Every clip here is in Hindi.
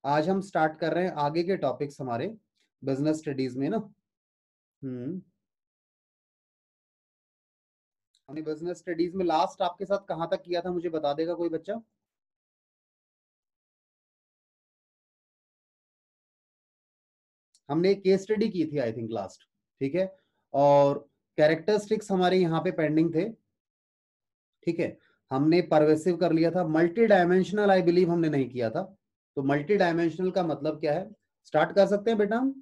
आज हम स्टार्ट कर रहे हैं आगे के टॉपिक्स हमारे बिजनेस स्टडीज में ना। हमने बिजनेस स्टडीज में लास्ट आपके साथ कहां तक किया था, मुझे बता देगा कोई बच्चा? हमने एक केस स्टडी की थी आई थिंक लास्ट। ठीक है, और कैरेक्टरिस्टिक्स हमारे यहाँ पे पेंडिंग थे। ठीक है, हमने परवेसिव कर लिया था। मल्टी डायमेंशनल आई बिलीव हमने नहीं किया था। तो मल्टी डायमेंशनल का मतलब क्या है, स्टार्ट कर सकते हैं बेटा हम?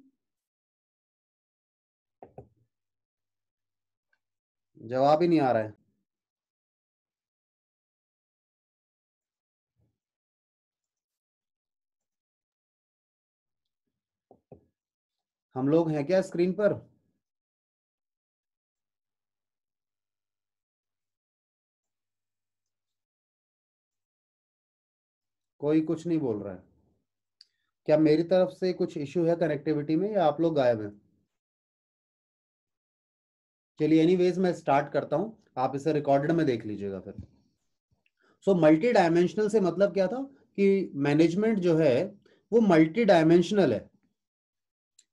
जवाब ही नहीं आ रहा है। हम लोग हैं क्या स्क्रीन पर? कोई कुछ नहीं बोल रहा है। क्या मेरी तरफ से कुछ इश्यू है कनेक्टिविटी में, या आप लोग गायब हैं? चलिए एनीवेज मैं स्टार्ट करता हूं, आप इसे रिकॉर्डेड में देख लीजिएगा फिर। सो मल्टी डायमेंशनल से मतलब क्या था कि मैनेजमेंट जो है वो मल्टी डायमेंशनल है।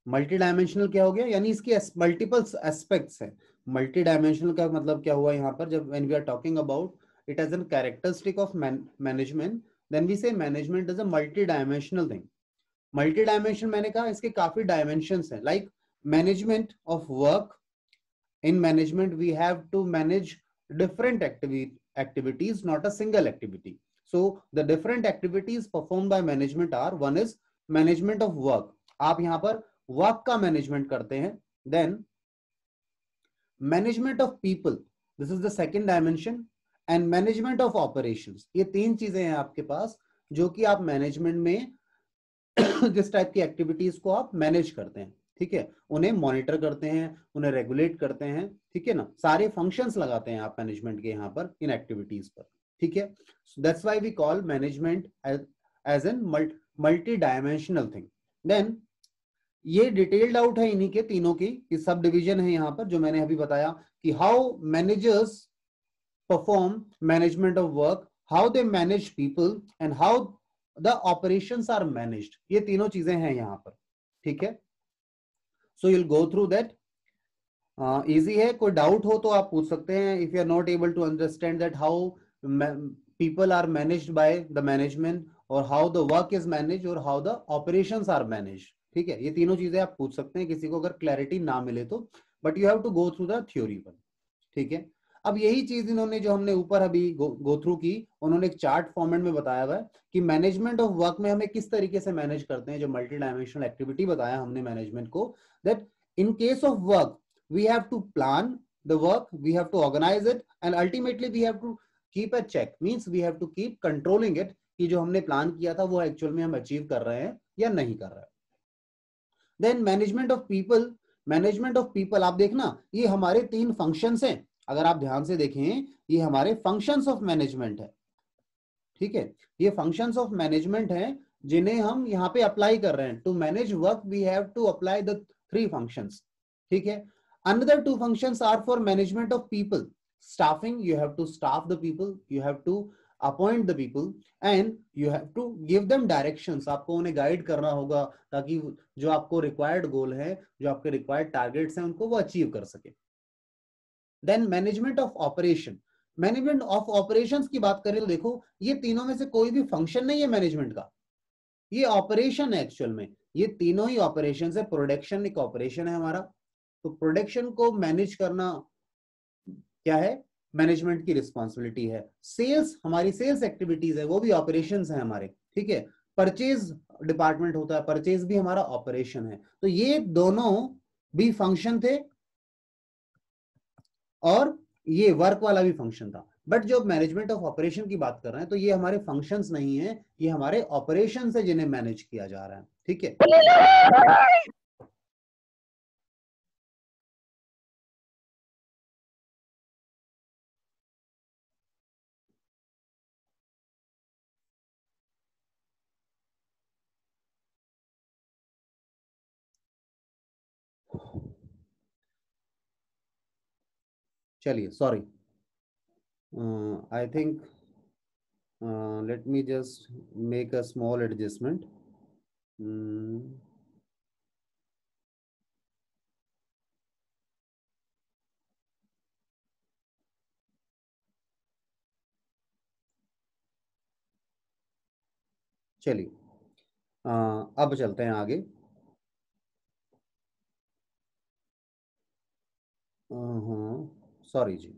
मल्टी डायमेंशनल क्या हो गया, यानी इसकी मल्टीपल एस्पेक्ट्स हैं। मल्टी डायमेंशनल का मतलब क्या हुआ यहाँ पर, जब when we are talking about it as an characteristic of management, then we say management is a multi dimensional thing. Multi dimension मैंने कहा इसके काफी डायमेंशंस हैं, like management of work. In management we have to manage different activities, not a single activity. So the different activities performed by management are, one is management of work, आप यहां पर वर्क का मैनेजमेंट करते हैं। Then management of people, this is the second dimension. And management of operations, ये तीन चीजें हैं आपके पास जो कि आप मैनेजमेंट में जिस टाइप की एक्टिविटीज को आप मैनेज करते हैं, ठीक है, उन्हें मॉनिटर करते हैं, उन्हें रेगुलेट करते हैं, ठीक है ना, सारे फंक्शंस लगाते हैं आप मैनेजमेंट के यहाँ पर इन एक्टिविटीज पर। ठीक है, that's why we call management as an multi dimensional thing. Then ये डिटेल्ड आउट है इन्हीं के तीनों की, सब डिवीजन है यहाँ पर जो मैंने अभी बताया कि how managers perform management of work, how they manage people, and how the operations are managed. ये तीनों चीजें हैं यहाँ पर। ठीक है, so you'll go through that. Easy है, कोई डाउट हो तो आप पूछ सकते हैं। If you are not able to understand that how people are managed by the management, और how the work is managed, और how the operations are managed, ठीक है, ये तीनों चीजें आप पूछ सकते हैं किसी को अगर क्लैरिटी ना मिले तो, but you have to go through the theory one. ठीक है, अब यही चीज इन्होंने जो हमने ऊपर अभी गो थ्रू की, उन्होंने एक चार्ट फॉर्मेट में बताया हुआ है कि मैनेजमेंट ऑफ वर्क में हमें किस तरीके से मैनेज करते हैं। जो मल्टी डायमेंशनल एक्टिविटी बताया हमने मैनेजमेंट को, that in case of work we have to plan the work, we have to organise it, and ultimately we have to keep a check, means we have to keep controlling it कि जो हमने प्लान किया था वो एक्चुअल में हम अचीव कर रहे हैं या नहीं कर रहे हैं। Then management of people, management of people आप देखना ये हमारे तीन फंक्शंस हैं, अगर आप ध्यान से देखें ये हमारे फंक्शंस ऑफ मैनेजमेंट है। ठीक है, ये फंक्शंस ऑफ मैनेजमेंट हैं जिन्हें हम यहाँ पे अप्लाई कर रहे हैं। To manage work we have to apply the three functions. ठीक है, another two functions are for management of people. Staffing, you have to staff the people, you have to appoint the people, and you have to give them directions, आपको उन्हें गाइड करना होगा ताकि जो आपको रिक्वायर्ड गोल है, जो आपके रिक्वायर्ड टारगेट्स हैं उनको वो अचीव कर सके। Then management of operation, management of operations की बात करें तो देखो ये तीनों में से कोई भी फंक्शन नहीं है मैनेजमेंट का, ये ऑपरेशन है एक्चुअल में। ये तीनों ही ऑपरेशन है। प्रोडक्शन एक ऑपरेशन है हमारा, तो प्रोडक्शन को मैनेज करना क्या है, मैनेजमेंट की रिस्पॉन्सिबिलिटी है। सेल्स, हमारी सेल्स एक्टिविटीज है, वो भी ऑपरेशंस है हमारे। ठीक है, परचेज डिपार्टमेंट होता है, परचेज भी हमारा ऑपरेशन है। तो ये दोनों भी फंक्शन थे और ये वर्क वाला भी फंक्शन था। बट जो मैनेजमेंट ऑफ ऑपरेशन की बात कर रहे हैं तो ये हमारे फंक्शंस नहीं है, ये हमारे ऑपरेशन है जिन्हें मैनेज किया जा रहा है। ठीक है, चलिए sorry, I think let me just make a small adjustment. चलिए अब चलते हैं आगे। सॉरी जी,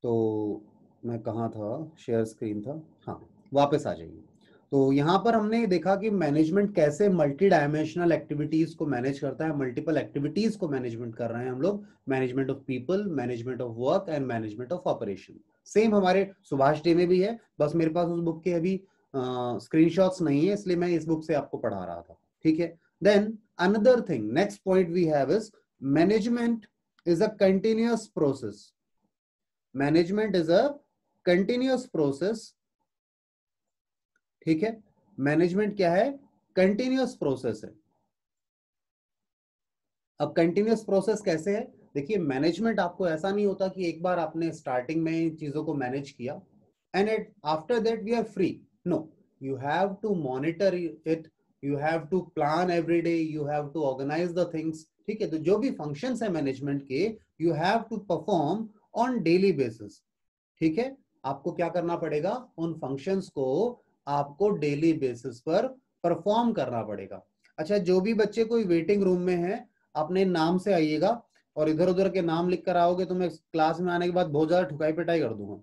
तो मैं कहाँ था, शेयर स्क्रीन था, हाँ वापस आ जाइए। तो यहाँ पर हमने देखा कि मैनेजमेंट कैसे मल्टी डायमेंशनल एक्टिविटीज को मैनेज करता है, मल्टीपल एक्टिविटीज को मैनेजमेंट कर रहे हैं हम लोग, management of people, management of work and management of operation. Same हमारे सुभाष डे में भी है, बस मेरे पास उस बुक के अभी स्क्रीनशॉट्स नहीं है, इसलिए मैं इस बुक से आपको पढ़ा रहा था। ठीक है, then another thing, next point we have is management is a continuous process. Management is a continuous process. ठीक है, मैनेजमेंट क्या है, कंटिन्यूअस प्रोसेस है। अब कंटिन्यूअस प्रोसेस कैसे है, देखिए मैनेजमेंट आपको ऐसा नहीं होता कि एक बार आपने स्टार्टिंग में चीजों को मैनेज किया and at after that we are free. No, you have to monitor it, you have to plan every day, you have to organise the things. ठीक है, तो जो भी फंक्शंस है मैनेजमेंट के, you have to perform on daily basis. ठीक है, आपको क्या करना पड़ेगा, उन फंक्शंस को आपको डेली बेसिस पर परफॉर्म करना पड़ेगा। अच्छा, जो भी बच्चे कोई वेटिंग रूम में है, अपने नाम से आइएगा, और इधर उधर के नाम लिख कर आओगे तो मैं क्लास में आने के बाद बहुत ज्यादा ठुकाई पिटाई कर दूंगा,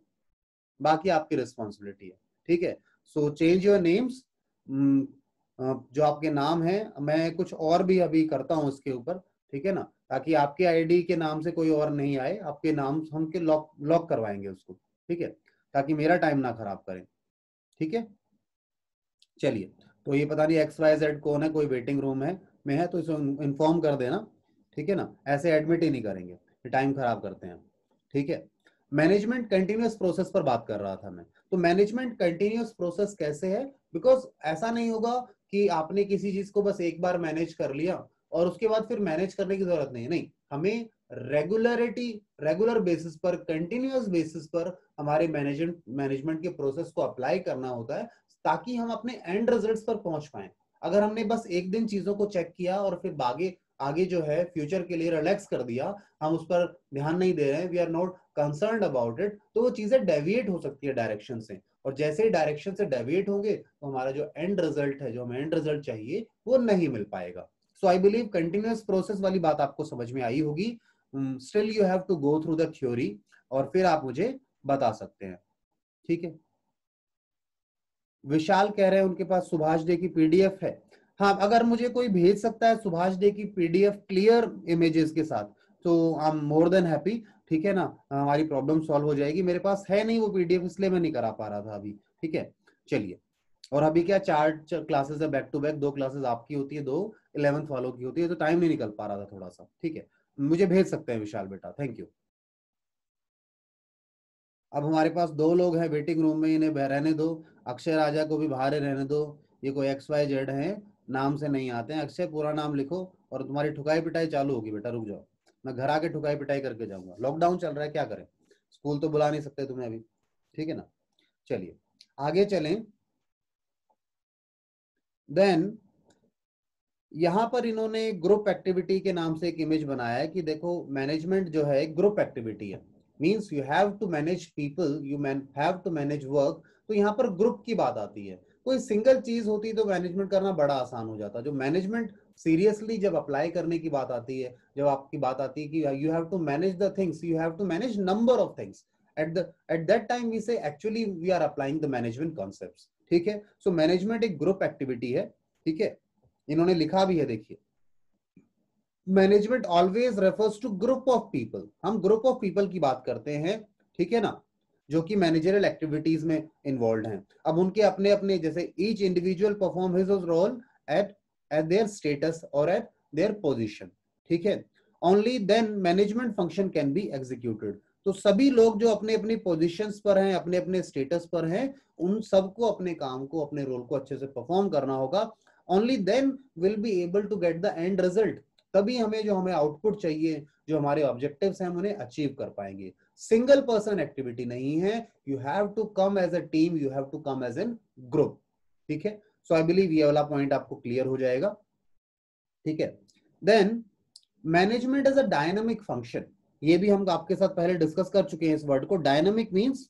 बाकी आपकी रिस्पॉन्सिबिलिटी है। ठीक है, सो चेंज योर नेम्स, जो आपके नाम है, मैं कुछ और भी अभी करता हूँ उसके ऊपर, ठीक है ना, ताकि आपके आईडी के नाम से कोई और नहीं आए, आपके नाम हम के लॉक लॉक करवाएंगे उसको। ठीक है, ताकि मेरा टाइम ना खराब करें। ठीक है, चलिए, तो ये पता नहीं एक्स वाई जेड कौन है, कोई वेटिंग रूम है में है तो इसको इन्फॉर्म कर देना। ठीक है ना, ऐसे एडमिट ही नहीं करेंगे, टाइम खराब करते हैं। ठीक है, मैनेजमेंट कंटिन्यूअस प्रोसेस पर बात कर रहा था मैं। तो मैनेजमेंट कंटिन्यूअस प्रोसेस कैसे है, बिकॉज ऐसा नहीं होगा कि आपने किसी चीज को बस एक बार मैनेज कर लिया और उसके बाद फिर मैनेज करने की जरूरत नहीं। नहीं, हमें रेगुलर बेसिस पर, कंटिन्यूअस बेसिस पर हमारे मैनेजमेंट के प्रोसेस को अप्लाई करना होता है, ताकि हम अपने एंड रिजल्ट्स पर पहुंच पाए। अगर हमने बस एक दिन चीजों को चेक किया और फिर आगे आगे जो है फ्यूचर के लिए रिलैक्स कर दिया, हम उस पर ध्यान नहीं दे रहे हैं, we are not concerned about it, तो वो चीजें डेविएट हो सकती है डायरेक्शन से, और जैसे ही डायरेक्शन से डेविएट होंगे तो हमारा जो एंड रिजल्ट है, जो हमें एंड रिजल्ट चाहिए, वो नहीं मिल पाएगा। So I believe continuous process वाली बात आपको समझ में आई होगी। Still you have to go through the theory, और फिर आप मुझे बता सकते हैं। ठीक है, विशाल कह रहे हैं उनके पास सुभाष डे की पीडीएफ है। हाँ, अगर मुझे कोई भेज सकता है सुभाष डे की पीडीएफ क्लियर इमेजेस के साथ, तो I am more than happy. ठीक है ना, हमारी प्रॉब्लम सॉल्व हो जाएगी। मेरे पास है नहीं वो पीडीएफ, इसलिए मैं नहीं करा पा रहा था अभी। ठीक है, चलिए, और अभी क्या चार क्लासेस है बैक टू बैक, दो क्लासेस आपकी होती है, दो 11th वालों की होती है, तो टाइम नहीं निकल पा रहा था थोड़ा सा। ठीक है, मुझे भेज सकते हैं विशाल बेटा, थैंक यू। अब हमारे पास दो लोग हैं वेटिंग रूम में, इन्हें रहने दो। अक्षय राजा को भी बाहर रहने दो, ये कोई एक्स वाई जेड है, नाम से नहीं आते हैं। अक्षय पूरा नाम लिखो, और तुम्हारी ठुकाई पिटाई चालू होगी बेटा, रुक जाओ, मैं घर आके ठुकाई पिटाई करके जाऊंगा। लॉकडाउन चल रहा है, क्या करें, स्कूल तो बुला नहीं सकते तुम्हें अभी। ठीक है ना, चलिए आगे चलें। देन यहाँ पर इन्होंने ग्रुप एक्टिविटी के नाम से एक इमेज बनाया है कि देखो मैनेजमेंट जो है ग्रुप एक्टिविटी है, means you have to manage people, you have to manage work. तो यहाँ पर ग्रुप की बात आती है, कोई सिंगल चीज होती तो मैनेजमेंट करना बड़ा आसान हो जाता। जो मैनेजमेंट सीरियसली जब अप्लाई करने की बात आती है, जब आपकी बात आती है कि you have to manage the things, you have to manage number of things, at that time we say actually we are applying the management concepts. ठीक है, सो मैनेजमेंट एक ग्रुप एक्टिविटी है। ठीक है, इन्होंने लिखा भी है, देखिए, management always refers to group of people, हम ग्रुप ऑफ पीपल की बात करते हैं। ठीक है ना, जो कि मैनेजरियल एक्टिविटीज में इन्वॉल्व हैं। अब उनके अपने अपने, जैसे each individual perform his role at at their status और एट देयर पोजीशन। ठीक है, only then management function can be executed. तो सभी लोग जो अपने अपनी पोजीशंस पर हैं, अपने अपने स्टेटस पर हैं, उन सबको अपने काम को, अपने रोल को अच्छे से परफॉर्म करना होगा। Only then will be able to get the end result, तभी हमें जो हमें आउटपुट चाहिए, जो हमारे ऑब्जेक्टिव्स हैं, हम उन्हें अचीव कर पाएंगे। सिंगल पर्सन एक्टिविटी नहीं है, you have to come as a team, you have to come as an group. ठीक है, सो आई बिलीव ये वाला पॉइंट आपको क्लियर हो जाएगा, ठीक है। Then management as a dynamic function, ये भी हम आपके साथ पहले डिस्कस कर चुके हैं इस वर्ड को। डायनामिक मींस,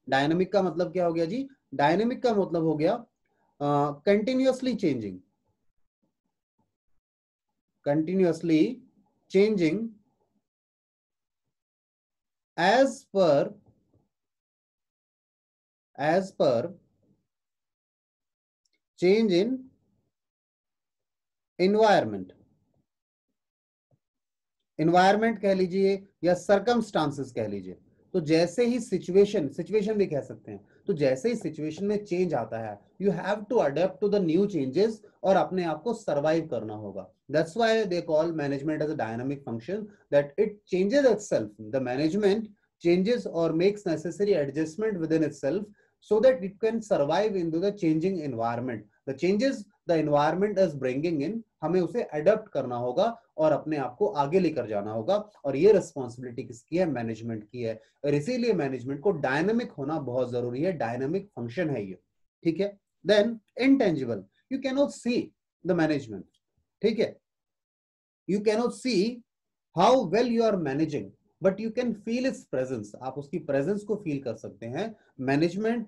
डायनामिक का मतलब क्या हो गया जी? डायनामिक का मतलब हो गया continuously changing, continuously changing as per change in environment, environment कह लीजिए या circumstances कह लीजिए। तो जैसे ही सिचुएशन भी कह सकते हैं, तो जैसे ही सिचुएशन में चेंज आता है, you have to adapt to the new changes और अपने आप को सर्वाइव करना होगा। That's why they call management as a dynamic function, that it changes itself, the management changes or makes necessary adjustment within itself so that it can survive into the changing environment. The changes the environment is bringing in, हमें उसे adapt करना होगा और अपने आप को आगे लेकर जाना होगा, और ये रिस्पॉन्सिबिलिटी किसकी है? मैनेजमेंट की है। और इसीलिए मैनेजमेंट को डायनामिक होना बहुत जरूरी है, डायनामिक फंक्शन है ये, ठीक है। Then intangible, you can not see the management, ठीक है, you can not see how well you are managing, but you can feel its presence, आप उसकी प्रेजेंस को फील कर सकते हैं मैनेजमेंट,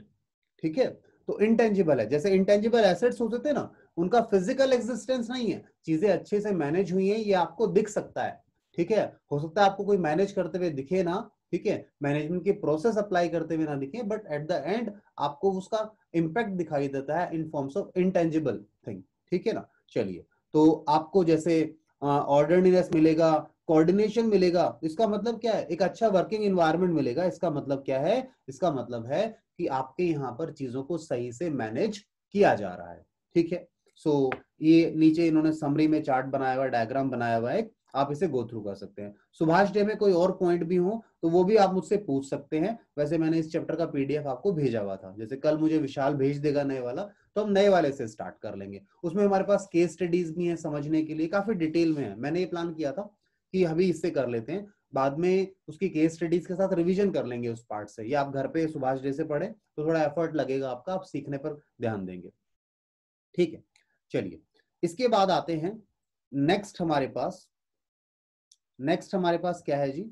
ठीक है। तो इंटेंजिबल है, जैसे इंटेंजिबल एसेट्स होते थे ना, उनका फिजिकल एग्जिस्टेंस नहीं है, चीजें अच्छे से मैनेज हुई हैं ये आपको दिख सकता है, ठीक है। हो सकता है आपको कोई मैनेज करते हुए दिखे ना, ठीक है, मैनेजमेंट की प्रोसेस अप्लाई करते हुए ना दिखे, बट एट द एंड आपको उसका इंपैक्ट दिखाई देता है इन फॉर्म्स ऑफ इंटेंजिबल थिंग, ठीक है ना। चलिए, तो आपको जैसे ऑर्डरलीनेस मिलेगा, कोऑर्डिनेशन मिलेगा, इसका मतलब क्या है? एक अच्छा वर्किंग एनवायरनमेंट मिलेगा। इसका मतलब क्या है? इसका मतलब है कि आपके यहाँ पर चीजों को सही से मैनेज किया जा रहा है, ठीक है। सो ये नीचे इन्होंने समरी में चार्ट बनाया हुआ, डायग्राम बनाया हुआ है, आप इसे गो थ्रू कर सकते हैं। सुभाष डे में कोई और पॉइंट भी हो तो वो भी आप मुझसे पूछ सकते हैं। वैसे मैंने इस चैप्टर का पीडीएफ आपको भेजा हुआ था, जैसे कल मुझे विशाल भेज देगा नए वाला, तो हम नए वाले से स्टार्ट कर लेंगे। उसमें हमारे पास केस स्टडीज भी हैं समझने के लिए, काफी डिटेल में है। मैंने ये प्लान किया था कि अभी इससे कर लेते हैं, बाद में उसकी केस स्टडीज के साथ रिवीजन कर लेंगे उस पार्ट से। या आप घर पे सुभाष डे से पढ़े तो थोड़ा एफर्ट लगेगा आपका, आप सीखने पर ध्यान देंगे, ठीक है। चलिए, इसके बाद आते हैं नेक्स्ट हमारे पास क्या है जी?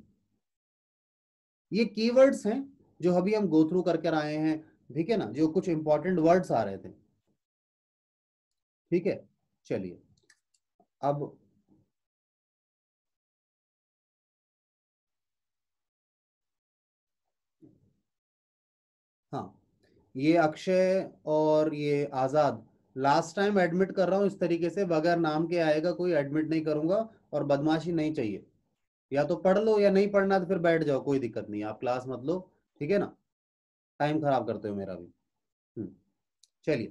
ये कीवर्ड्स हैं जो अभी हम गो थ्रू करके आए हैं, ठीक है ना, जो कुछ इंपॉर्टेंट वर्ड्स आ रहे थे, ठीक है। चलिए, अब हाँ, ये अक्षय और ये आजाद लास्ट टाइम एडमिट कर रहा हूं इस तरीके से, बगैर नाम के आएगा कोई, एडमिट नहीं करूंगा, और बदमाशी नहीं चाहिए। या तो पढ़ लो या नहीं पढ़ना तो फिर बैठ जाओ, कोई दिक्कत नहीं, आप क्लास मत लो, ठीक है ना, टाइम खराब करते हो मेरा भी। चलिए,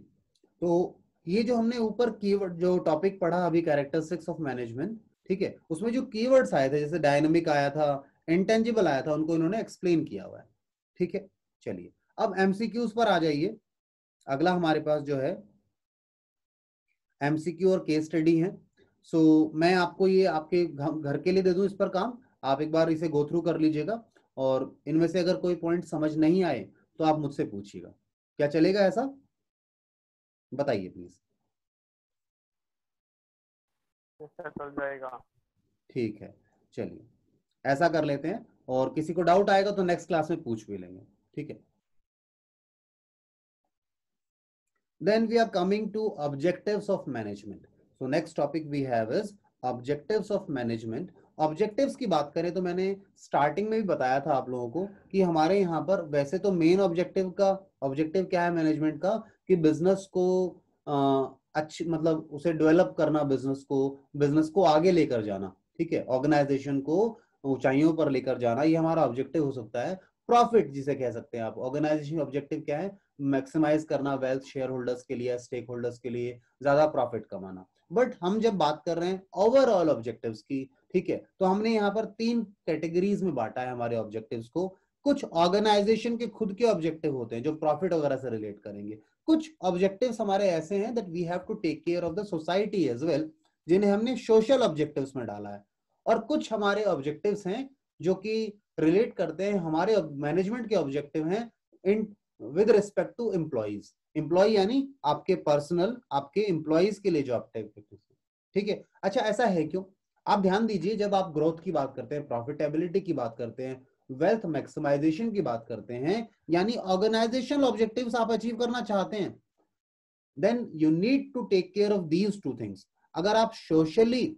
तो ये जो हमने ऊपर कीवर्ड जो टॉपिक पढ़ा अभी, कैरेक्टरिस्टिक्स ऑफ मैनेजमेंट, ठीक है, उसमें जो कीवर्ड्स आए थे, जैसे डायनामिक आया था, इंटेंजिबल आया था, उनको इन्होंने एक्सप्लेन किया हुआ है, ठीक है। चलिए, अब एमसीक्यूज पर आ जाइए। अगला हमारे पास जो है एमसीक्यू और केस स्टडी है। सो मैं आपको ये आपके घर के लिए दे दूं इस पर काम, आप एक बार इसे गो थ्रू कर लीजिएगा, और इनमें से अगर कोई पॉइंट समझ नहीं आए तो आप मुझसे पूछिएगा। क्या चलेगा ऐसा? बताइए प्लीज। चल जाएगा। ठीक है, चलिए ऐसा कर लेते हैं, और किसी को डाउट आएगा तो नेक्स्ट क्लास में पूछ भी लेंगे, ठीक है। Then we are coming to objectives of management. So next topic we have is objectives of management. Objectives की बात करें तो मैंने स्टार्टिंग में भी बताया था आप लोगों को कि हमारे यहाँ पर वैसे तो मेन ऑब्जेक्टिव क्या है मैनेजमेंट का, कि बिजनेस को अच्छी मतलब उसे डेवलप करना, बिजनेस को आगे लेकर जाना, ठीक है, ऑर्गेनाइजेशन को ऊंचाइयों पर लेकर जाना, ये हमारा ऑब्जेक्टिव हो सकता है। प्रॉफिट जिसे कह सकते हैं आप, ऑर्गेनाइजेशन ऑब्जेक्टिव क्या है? मैक्सिमाइज करना वेल्थ शेयर होल्डर्स के लिए, स्टेक होल्डर्स के लिए, ज्यादा प्रॉफिट कमाना। बट हम जब बात कर रहे हैं ओवरऑल ऑब्जेक्टिव्स की, ठीक है, तो हमने यहाँ पर 3 कैटेगरीज में बांटा है हमारे ऑब्जेक्टिव्स को। कुछ ऑर्गेनाइजेशन के खुद के ऑब्जेक्टिव होते हैं जो प्रॉफिट वगैरह से रिलेट करेंगे। कुछ ऑब्जेक्टिव्स हमारे ऐसे हैं that we have to take care of the society as well, जिन्हें हमने सोशल ऑब्जेक्टिव्स में डाला है। और कुछ हमारे ऑब्जेक्टिव्स हैं जो कि रिलेट करते हैं, हमारे मैनेजमेंट के ऑब्जेक्टिव हैं in with respect to employees, employee यानी आपके पर्सनल, आपके एम्प्लॉइज के लिए जो एक्टिविटीज, ठीक है। अच्छा, ऐसा है क्यों? आप ध्यान दीजिए, जब आप ग्रोथ की बात करते हैं, प्रॉफिटेबिलिटी की बात करते हैं, वेल्थ मैक्सिमाइजेशन की बात करते हैं, यानी ऑर्गेनाइजेशनल ऑब्जेक्टिव्स आप अचीव करना चाहते हैं, then you need to take care of these two things. अगर आप सोशली,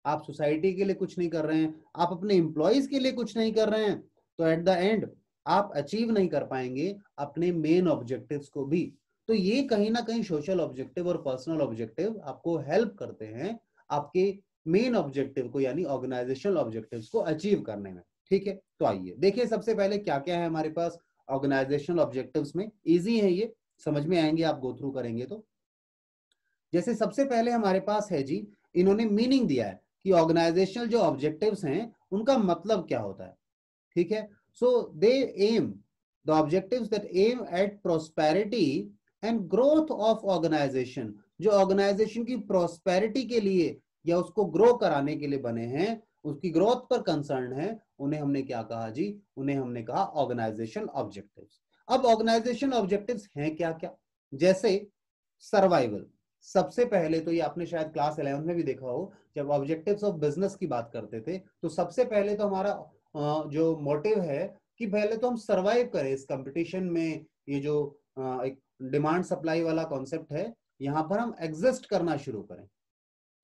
आप सोसाइटी के लिए कुछ नहीं कर रहे हैं, आप अपने एम्प्लॉइज के लिए कुछ नहीं कर रहे हैं, तो एट द एंड आप अचीव नहीं कर पाएंगे अपने मेन ऑब्जेक्टिव्स को भी। तो ये कहीं ना कहीं सोशल ऑब्जेक्टिव और पर्सनल ऑब्जेक्टिव आपको हेल्प करते हैं आपके मेन ऑब्जेक्टिव को, यानी ऑर्गेनाइजेशनल ऑब्जेक्टिव्स को अचीव करने में, ठीक है। तो आइए देखिए सबसे पहले क्या क्या है हमारे पास ऑर्गेनाइजेशनल ऑब्जेक्टिव्स में। इजी है, ये समझ में आएंगे आप गो थ्रू करेंगे तो। जैसे सबसे पहले हमारे पास है जी, इन्होंने मीनिंग दिया है कि ऑर्गेनाइजेशनल जो ऑब्जेक्टिव्स हैं उनका मतलब क्या होता है, ठीक है। So they aim, the objectives that aim at prosperity and growth of organization, जो ऑर्गेनाइजेशन की प्रोस्पेरिटी के लिए या उसको ग्रो कराने के लिए बने हैं, उसकी ग्रोथ पर कंसर्न है, उन्हें हमने क्या कहा जी, उन्हें हमने कहा ऑर्गेनाइजेशन ऑब्जेक्टिव्स। अब ऑर्गेनाइजेशन ऑब्जेक्टिव्स हैं क्या क्या? जैसे सर्वाइवल, सबसे पहले तो ये आपने शायद क्लास 11 में भी देखा हो, जब ऑब्जेक्टिव्स ऑफ बिजनेस की बात करते थे तो सबसे पहले तो हमारा जो मोटिव है कि पहले तो हम सरवाइव करें इस कंपटीशन में। ये जो एक डिमांड सप्लाई वाला कॉन्सेप्ट है, यहां पर हम एग्जिस्ट करना शुरू करें,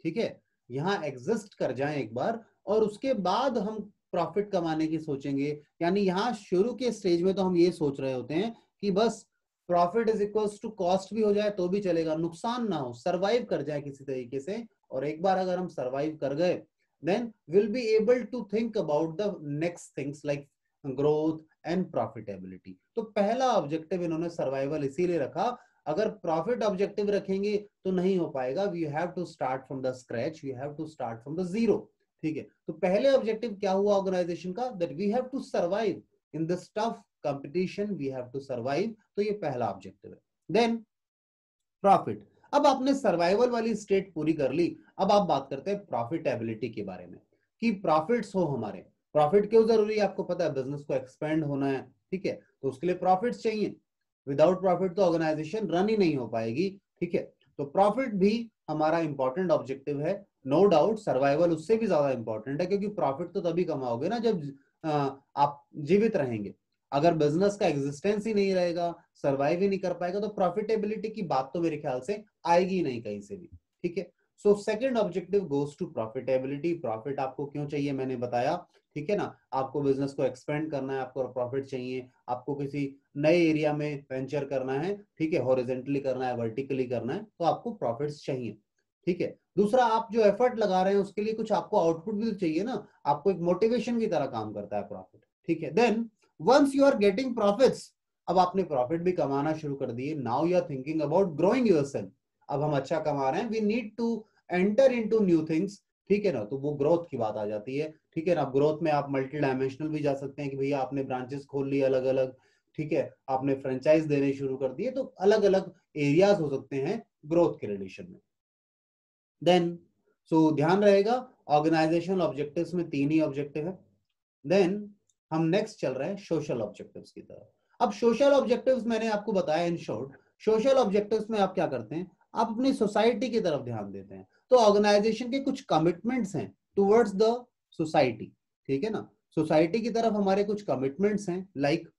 ठीक है, यहां एग्जिस्ट कर जाएं एक बार, और उसके बाद हम प्रॉफिट कमाने की सोचेंगे। यानी यहां शुरू के स्टेज में तो हम ये सोच रहे होते हैं कि बस profit is equals to cost भी हो जाए तो भी चलेगा, नुकसान ना हो, सरवाइव कर जाए किसी तरीके से। और एक बार अगर हम सरवाइव कर गए, then will be able to think about the next things like growth and profitability. तो पहला ऑब्जेक्टिव इन्होंने सर्वाइवल इसीलिए रखा। अगर प्रॉफिट ऑब्जेक्टिव रखेंगे तो नहीं हो पाएगा, we have to start from the scratch, we have to start from the zero, ठीक है। तो पहले ऑब्जेक्टिव क्या हुआ ऑर्गेनाइजेशन का, that we have to survive in this tough competition, we have to survive. तो ये पहला ऑब्जेक्टिव है। देन प्रॉफिट, अब आपने सर्वाइवल वाली स्टेट पूरी कर ली, अब आप बात करते हैं प्रॉफिटेबिलिटी के बारे में, कि प्रॉफिट्स हो हमारे। प्रॉफिट क्यों जरूरी है? आपको पता है बिजनेस को एक्सपेंड होना है, ठीक है, तो उसके लिए प्रॉफिट्स चाहिए। विदाउट प्रॉफिट तो ऑर्गेनाइजेशन रन ही नहीं हो पाएगी, ठीक है। तो प्रॉफिट भी हमारा इंपॉर्टेंट ऑब्जेक्टिव है, नो डाउट। सर्वाइवल उससे भी ज्यादा इंपॉर्टेंट है, क्योंकि प्रॉफिट तो तभी कमाओगे ना जब आप जीवित रहेंगे। अगर बिजनेस का एग्जिस्टेंस ही नहीं रहेगा, सर्वाइव ही नहीं कर पाएगा, तो प्रॉफिटेबिलिटी की बात तो मेरे ख्याल से आएगी नहीं कहीं से भी, ठीक है। So second objective goes to profitability. Profit आपको क्यों चाहिए मैंने बताया, ठीक है ना। आपको बिजनेस को एक्सपेंड करना है, आपको प्रॉफिट चाहिए। आपको किसी नए एरिया में वेंचर करना है, ठीक है, हॉरिजॉन्टली करना है, वर्टिकली करना है, तो आपको प्रॉफिट्स चाहिए, ठीक है। दूसरा, आप जो एफर्ट लगा रहे हैं उसके लिए कुछ आपको आउटपुट भी चाहिए ना, आपको एक मोटिवेशन की तरह काम करता है प्रॉफिट, ठीक है। Then once you are getting profits, अब आपने प्रॉफिट भी कमाना शुरू कर दिए, now you are thinking about growing yourself. अब हम अच्छा कमा रहे हैं, we need to enter into new things, ठीक है ना। तो वो ग्रोथ की बात आ जाती है, ठीक है ना। ग्रोथ में आप मल्टी डायमेंशनल भी जा सकते हैं कि भैया आपने ब्रांचेस खोल लिए अलग अलग, ठीक है, आपने फ्रेंचाइज देने शुरू कर दिए, तो अलग अलग एरियाज हो सकते हैं ग्रोथ के रिलेशन में। देन सो ध्यान रहेगा, ऑर्गेनाइजेशनल ऑब्जेक्टिव्स में 3 ही ऑब्जेक्टिव है। देन हम नेक्स्ट चल रहे हैं सोशल ऑब्जेक्टिव्स की तरफ। अब सोशल ऑब्जेक्टिव्स मैंने आपको बताया इन शॉर्ट, सोशल ऑब्जेक्टिव्स में आप क्या करते हैं, आप अपनी सोसाइटी की तरफ ध्यान देते हैं। तो ऑर्गेनाइजेशन के कुछ कमिटमेंट्स हैं टुवर्ड्स द सोसाइटी, ठीक है ना। सोसाइटी की तरफ हमारे कुछ कमिटमेंट्स हैं, like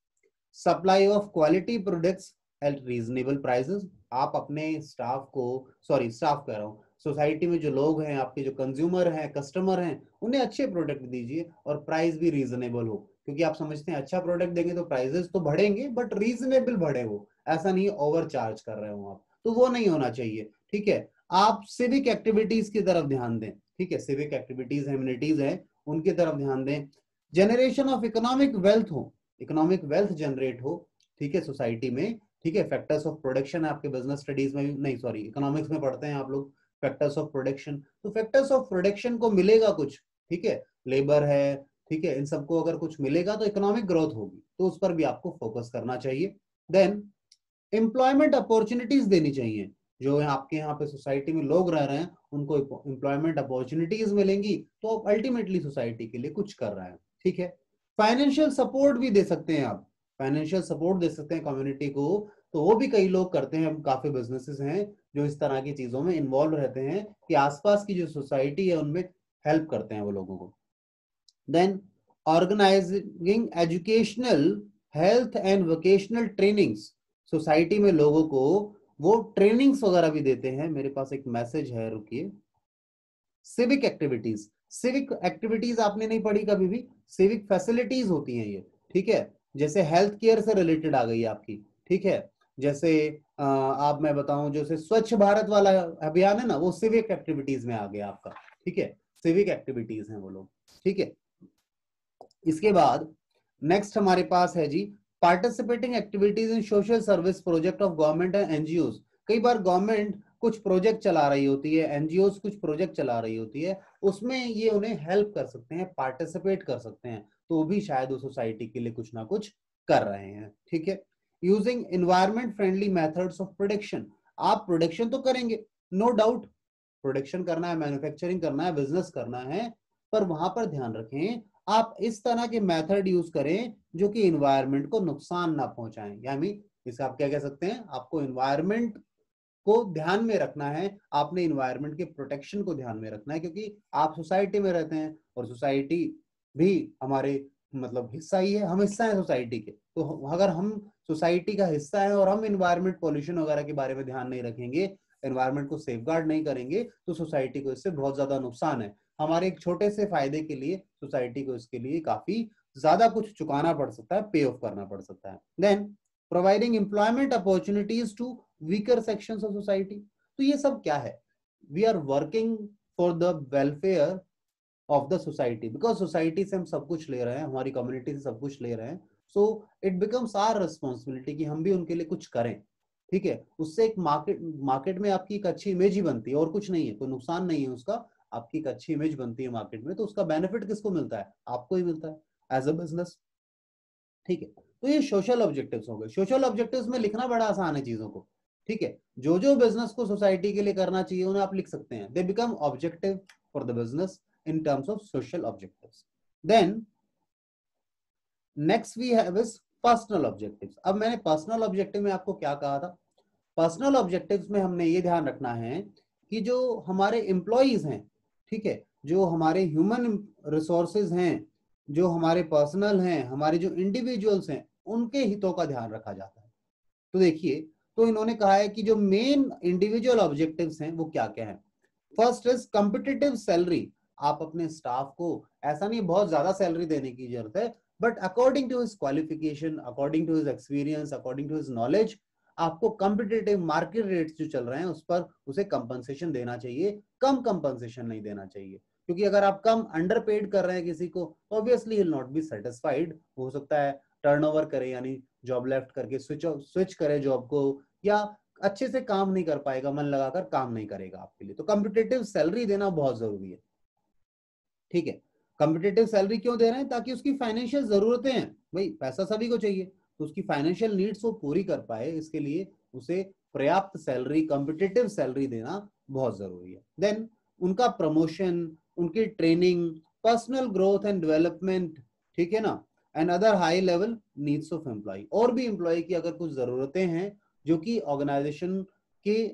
supply of quality products at reasonable prices. आप अपने स्टाफ को, सॉरी स्टाफ कह रहा हूँ, सोसाइटी में जो लोग हैं, आपके जो कंज्यूमर हैं, कस्टमर हैं, उन्हें अच्छे प्रोडक्ट दीजिए और प्राइस भी रीजनेबल हो। क्योंकि आप समझते हैं अच्छा प्रोडक्ट देंगे तो प्राइसेस तो बढ़ेंगे, बट रीजनेबल बढ़े, वो ऐसा नहीं ओवर चार्ज कर रहे हो आप, तो वो नहीं होना चाहिए, ठीक है। आप सिविक एक्टिविटीज की तरफ ध्यान दें, ठीक है, सिविक एक्टिविटीज एमिनिटीज हैं उनकी तरफ ध्यान दें। जनरेशन ऑफ इकोनॉमिक वेल्थ हो, इकोनॉमिक वेल्थ जनरेट हो, ठीक है, सोसाइटी में, ठीक है। फैक्टर्स ऑफ प्रोडक्शन आपके बिजनेस स्टडीज में भी, नहीं सॉरी इकोनॉमिक्स में पढ़ते हैं आप लोग, फैक्टर्स ऑफ प्रोडक्शन। तो फैक्टर्स ऑफ प्रोडक्शन को मिलेगा कुछ, ठीक है, लेबर है, ठीक है, इन सबको अगर कुछ मिलेगा तो इकोनॉमिक ग्रोथ होगी, तो उस पर भी आपको फोकस करना चाहिए। देन एम्प्लॉयमेंट अपॉर्चुनिटीज देनी चाहिए, जो आपके यहाँ पे सोसाइटी में लोग रह रहे हैं उनको एम्प्लॉयमेंट अपॉर्चुनिटीज मिलेंगी, तो आप अल्टीमेटली सोसाइटी के लिए कुछ कर रहे हैं, ठीक है। फाइनेंशियल सपोर्ट भी दे सकते हैं आप, फाइनेंशियल सपोर्ट दे सकते हैं कम्युनिटी को, तो वो भी कई लोग करते हैं। काफी बिजनेसेस हैं जो इस तरह की चीजों में इन्वॉल्व रहते हैं कि आसपास की जो सोसाइटी है उनमें हेल्प करते हैं वो लोगों को। Then organising educational, health and vocational trainings, society में लोगों को वो ट्रेनिंग्स वगैरह भी देते हैं। मेरे पास एक मैसेज है, रुकिए। सिविक एक्टिविटीज, सिविक एक्टिविटीज आपने नहीं पढ़ी कभी भी, सिविक फैसिलिटीज होती हैं ये, ठीक है। जैसे हेल्थ केयर से रिलेटेड आ गई आपकी, ठीक है। जैसे आप मैं बताऊं, जैसे स्वच्छ भारत वाला अभियान है ना, वो सिविक एक्टिविटीज में आ गया आपका, ठीक है। सिविक एक्टिविटीज हैं वो लोग, ठीक है। इसके बाद नेक्स्ट हमारे पास है जी participating activities in social service project of government and NGO. कई बार गवर्नमेंट कुछ प्रोजेक्ट चला रही होती है, एनजीओ कुछ प्रोजेक्ट चला रही होती है, उसमें ये उन्हें हेल्प कर सकते हैं, पार्टिसिपेट कर सकते हैं, तो भी शायद उस सोसाइटी के लिए कुछ ना कुछ कर रहे हैं, ठीक है। Using environment friendly methods of production, आप प्रोडक्शन तो करेंगे, नो डाउट, प्रोडक्शन करना है, मैन्युफैक्चरिंग करना है, बिजनेस करना है, पर वहां पर ध्यान रखें आप इस तरह के मेथड यूज करें जो कि एनवायरनमेंट को नुकसान ना पहुंचाएं। यानी इसे आप क्या कह सकते हैं, आपको एनवायरनमेंट को ध्यान में रखना है, आपने एनवायरनमेंट के प्रोटेक्शन को ध्यान में रखना है, क्योंकि आप सोसाइटी में रहते हैं और सोसाइटी भी हमारे मतलब हिस्सा ही है, हम हिस्सा है सोसाइटी के। तो अगर हम सोसाइटी का हिस्सा है और हम एनवायरनमेंट पॉल्यूशन वगैरह के बारे में ध्यान नहीं रखेंगे, एनवायरनमेंट को सेफगार्ड नहीं करेंगे, तो सोसाइटी को इससे बहुत ज्यादा नुकसान है। हमारे एक छोटे से फायदे के लिए सोसाइटी को इसके लिए काफी ज्यादा कुछ चुकाना पड़ सकता है, पे ऑफ करना पड़ सकता है। Then providing employment opportunities to weaker sections of society, तो ये सब क्या है, we are working for the welfare of the society, because society से हम सब कुछ ले रहे हैं, हमारी कम्युनिटी से सब कुछ ले रहे हैं, so it becomes our responsibility कि हम भी उनके लिए कुछ करें, ठीक है। उससे एक मार्केट में आपकी एक अच्छी इमेज ही बनती है, और कुछ नहीं है, कोई नुकसान नहीं है उसका, आपकी एक अच्छी इमेज बनती है मार्केट में, तो उसका बेनिफिट किसको मिलता है, आपको ही मिलता है एज अ बिजनेस, ठीक है। तो ये सोशल ऑब्जेक्टिव्स हो गए। सोशल ऑब्जेक्टिव्स में लिखना बड़ा आसान है चीजों को, ठीक है। जो जो बिजनेस को सोसाइटी के लिए करना चाहिए उन्हें आप लिख सकते हैं, they become objective for the business in terms of social objectives. Then next we have is personal objectives. अब मैंने पर्सनल ऑब्जेक्टिव में आपको क्या कहा था, पर्सनल ऑब्जेक्टिव्स में हमने ये ध्यान रखना है कि जो हमारे एम्प्लॉइज हैं, ठीक है, जो हमारे ह्यूमन रिसोर्सेज हैं, जो हमारे पर्सनल हैं, हमारे जो इंडिविजुअल्स हैं, उनके हितों का ध्यान रखा जाता है। तो देखिए, तो इन्होंने कहा है कि जो मेन इंडिविजुअल ऑब्जेक्टिव्स हैं वो क्या क्या है। फर्स्ट इज कॉम्पिटिटिव सैलरी, आप अपने स्टाफ को ऐसा नहीं बहुत ज्यादा सैलरी देने की जरूरत है, but according to his qualification, according to his experience, according to his knowledge, आपको कॉम्पिटिटिव मार्केट रेट्स जो चल रहे हैं उस पर उसे कंपनसेशन देना चाहिए, कम कंपनसेशन नहीं देना चाहिए, क्योंकि अगर आप कम अंडर पेड कर रहे हैं किसी को, obviously will not be satisfied, हो सकता है टर्नओवर करे, यानी जॉब लेफ्ट करके स्विच करे जॉब को, या अच्छे से काम नहीं कर पाएगा, मन लगाकर काम नहीं करेगा आपके लिए। तो कॉम्पिटिटिव सैलरी देना बहुत जरूरी है, ठीक है। कॉम्पिटिटिव सैलरी क्यों दे रहे हैं, ताकि उसकी फाइनेंशियल जरूरतें हैं, भाई पैसा सभी को चाहिए, तो उसकी फाइनेंशियल नीड्स वो पूरी कर पाए, इसके लिए उसे पर्याप्त सैलरी, कॉम्पिटिटिव सैलरी देना बहुत जरूरी है। देन उनका प्रमोशन, उनकी training, personal growth and development, ठीक है ना, and other high level needs of employee, और भी एम्प्लॉय की अगर कुछ जरूरतें हैं जो कि ऑर्गेनाइजेशन के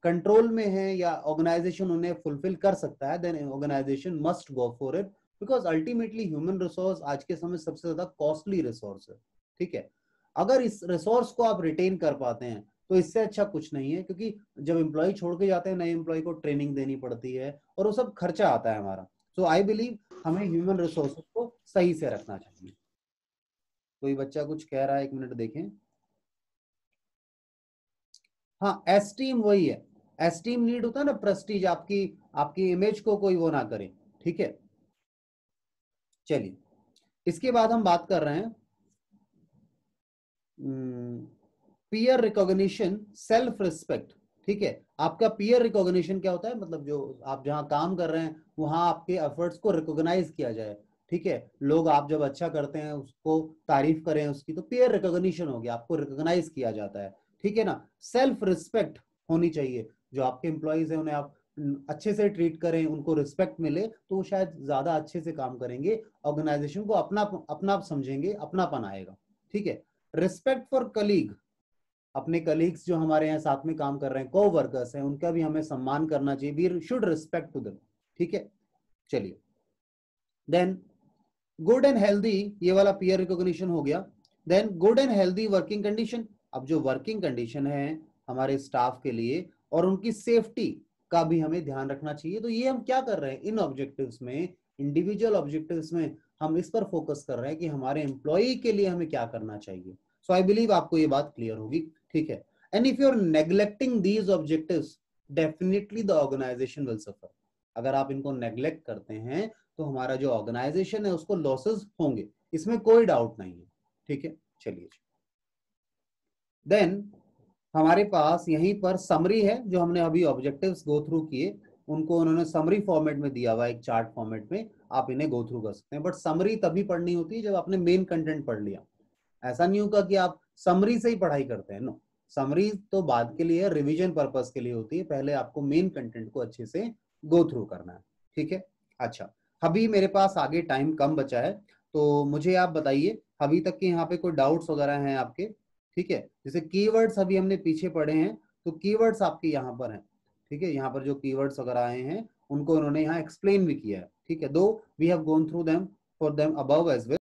कंट्रोल में है या ऑर्गेनाइजेशन उन्हें फुलफिल कर सकता है, then organisation must go for it, because ultimately human resource आज के समय सबसे ज्यादा कॉस्टली रिसोर्स है, ठीक है। अगर इस रिसोर्स को आप रिटेन कर पाते हैं तो इससे अच्छा कुछ नहीं है, क्योंकि जब एम्प्लॉय छोड़ के जाते हैं, नए एम्प्लॉय को ट्रेनिंग देनी पड़ती है और वो सब खर्चा आता है हमारा। सो आई बिलीव हमें ह्यूमन रिसोर्सेज को सही से रखना चाहिए। कोई बच्चा कुछ कह रहा है, एक मिनट देखें। हाँ, एस्टीम वही है, एस्टीम नीड होता है ना, प्रेस्टीज, आपकी आपकी इमेज को कोई वो ना करे, ठीक है। चलिए, इसके बाद हम बात कर रहे हैं पीयर रिकॉग्निशन, सेल्फ रिस्पेक्ट, ठीक है। आपका पीयर रिकॉग्निशन क्या होता है, मतलब जो आप जहां काम कर रहे हैं वहां आपके एफर्ट्स को रिकॉग्नाइज किया जाए, ठीक है। लोग आप जब अच्छा करते हैं उसको तारीफ करें उसकी, तो पीयर रिकॉग्निशन हो गया, आपको रिकॉग्नाइज किया जाता है, ठीक है ना। सेल्फ रिस्पेक्ट होनी चाहिए, जो आपके एम्प्लॉइज हैं उन्हें आप अच्छे से ट्रीट करें, उनको रिस्पेक्ट मिले, तो वो शायद ज्यादा अच्छे से काम करेंगे, ऑर्गेनाइजेशन को अपना अपना समझेंगे, अपनापन आएगा, ठीक है। रिस्पेक्ट फॉर कलीग, अपने कलीग्स जो हमारे यहाँ साथ में काम कर रहे हैं, को वर्कर्स हैं, उनका भी हमें सम्मान करना चाहिए, we should respect to them, ठीक है। चलिए, देन गुड एंड हेल्दी, ये वाला पीयर रिकॉग्निशन हो गया। Then good and healthy working condition, अब जो वर्किंग कंडीशन है हमारे स्टाफ के लिए और उनकी सेफ्टी का भी हमें ध्यान रखना चाहिए। तो ये हम क्या कर रहे हैं इन ऑब्जेक्टिव्स में, इंडिविजुअल ऑब्जेक्टिव्स में हम इस पर फोकस कर रहे हैं कि हमारे एम्प्लॉय के लिए हमें क्या करना चाहिए। सो आई बिलीव आपको ये बात क्लियर होगी, ठीक है। And if you are neglecting these objectives, definitely the organisation will suffer. अगर आप इनको नेग्लेक्ट करते हैं तो हमारा जो ऑर्गेनाइजेशन है उसको लॉसेस होंगे, इसमें कोई डाउट नहीं है, ठीक है। चलिए, देन हमारे पास यहीं पर समरी है, जो हमने अभी ऑब्जेक्टिव्स गो थ्रू किए उनको उन्होंने समरी फॉर्मेट में दिया हुआ है, एक चार्ट फॉर्मेट में, आप इन्हें गो थ्रू कर सकते हैं। बट समरी तभी पढ़नी होती है जब आपने मेन कंटेंट पढ़ लिया। ऐसा नहीं होगा कि आप समरी से ही पढ़ाई करते हैं, नो, समरी तो बाद के लिए, रिवीजन पर्पस के लिए होती है, पहले आपको मेन कंटेंट को अच्छे से गो थ्रू करना है, ठीक है। अच्छा, अभी मेरे पास आगे टाइम कम बचा है, तो मुझे आप बताइए अभी तक के यहाँ पे कोई डाउट्स वगैरह हैं आपके, ठीक है। जैसे कीवर्ड्स अभी हमने पीछे पढ़े हैं, तो कीवर्ड्स आपके यहाँ पर हैं, ठीक है। यहाँ पर जो कीवर्ड्स वगैरह आए हैं उनको उन्होंने यहाँ एक्सप्लेन भी किया है, ठीक है। Though we have gone through them for them above as well.